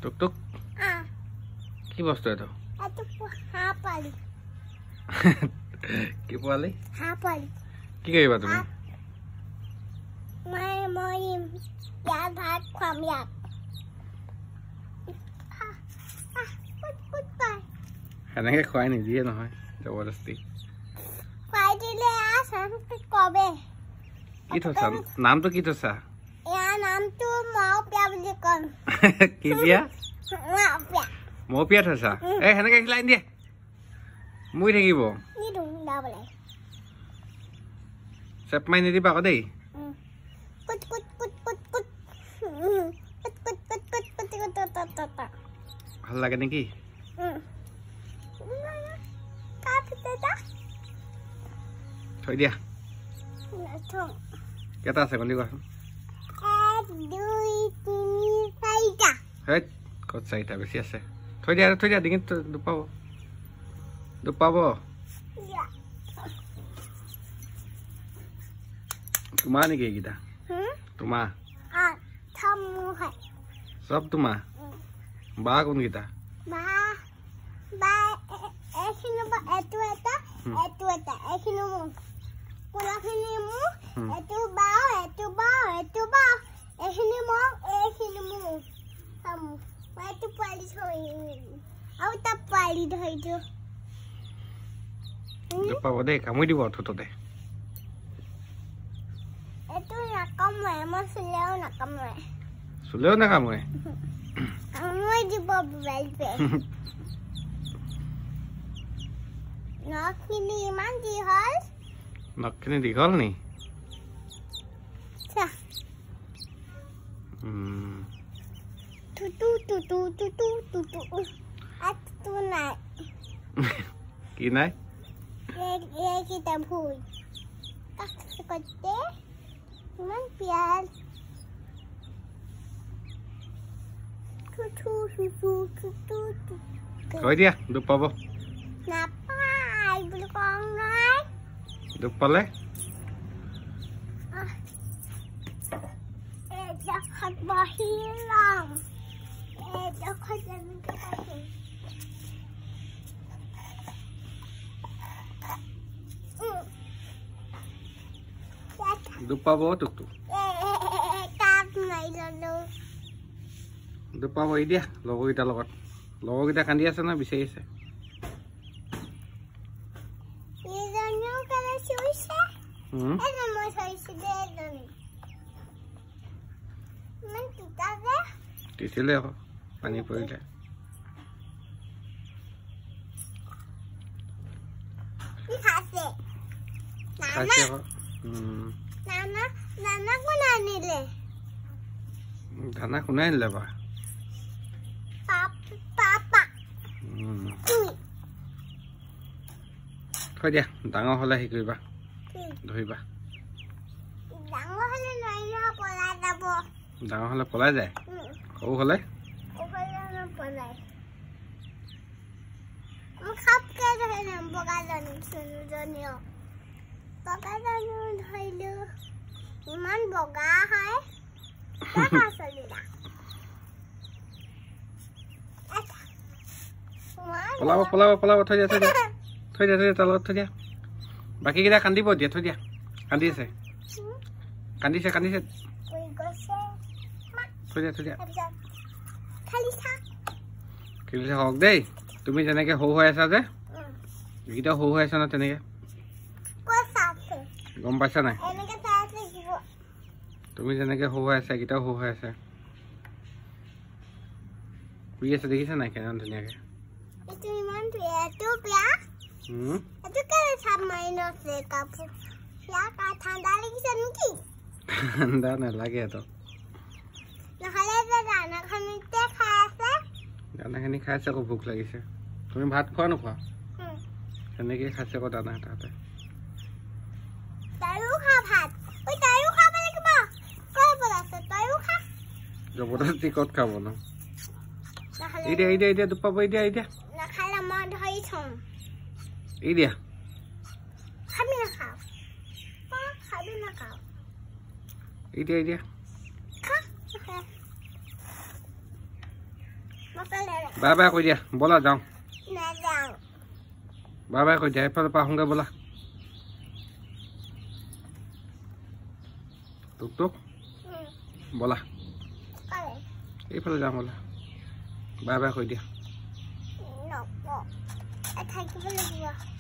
টুক টুক কি বস্তু এটো হাঁহ পালি কি পোৱালি হাঁহ পালি কি কৰিবা তুমি মই ইয়াত ভাত খুৱাম ইয়াত সেনেকে খুৱাই নিদিয়ে নহয় জবৰদস্তি খুৱাই দিলে কবে কি থৈছা নামটো কি থৈছা ইয়াৰ নামটো মাওপিয়া বুলি কম কি দিয়া মাওপিয়া মৌপিয়া থৈছা এই সেনেকে খিলাই দিয়ে মুই থাকিব চেপ মাৰি নিদিবা আকৌ দেই ভাল লাগে নেকি থৈ দিয়া কেইটা আছে গলি কোৱাচোন 1 2 3 4টা হেই ক'ত চাৰিটা বেছি আছে থৈ দিয়া ডিঙিত দুপাব তোমাৰ নেকি এইকেইটা তোমাৰ চব তোমাৰ বা কোনকেইটা দুপাব দেই কামুৰি দিব ঠোঁটতে চুলেও নাকামুৰে নখখিনি দীঘল নি কি নাই থৈ দিয়া দুখ পাব দুখ পালে দুখ পাব টুকটো দুখ পাব এই দিয়া লগৰকেইটাৰ লগত লগৰকেইটা কান্দি আছে না বিচাৰি আছে তিতিলে আকৌ পানী পৰিলে খাইছে আকৌ দানা কোনে আনিলে বা থৈ দিয়া ডাঙৰ হলে হেৰি কৰিবা ধৰিবা ডাঙৰ হলে পলাই যায় সৰু হলে ইমান বগা হয় পলাব থৈ দিয়া তাৰ লগত থৈ দিয়া বাকীকেইটা কান্দিব দিয়া থৈ দিয়া কান্দিছে থৈ দিয়া খেলিছে হওক দেই তুমি যেনেকে সৰু হৈ আছা যে এইকেইটাও সৰু হৈ আছা ন তেনেকে গম পাইছা নাই তুমি যেনেকে সৰু হৈ আছা এইকেইটাও সৰু হৈ আছে শুই আছে দেখিছা নাই কেনে ধুনীয়াকে ঠাণ্ডা নালাগে তো দানাখিনি খাইছে আকৌ ভোক লাগিছে তুমি ভাত খোৱা নোখোৱা সেনেকে খাইছে আকৌ দানা তাতে জবৰদস্তি ক'ত খাব ন এতিয়া দুপাব এতিয়া এই দিয়া বাই বাই কৈ দিয়া ব'লা যাওঁ নাযাওঁ বাই বাই কৈ দিয়া এইফালৰ পৰা আহোঁগৈ ব'লা টুক টুক ব'লা এইফালে যাওঁ ব'লা বাই বাই কৈ দিয়া থাকিব লাগিব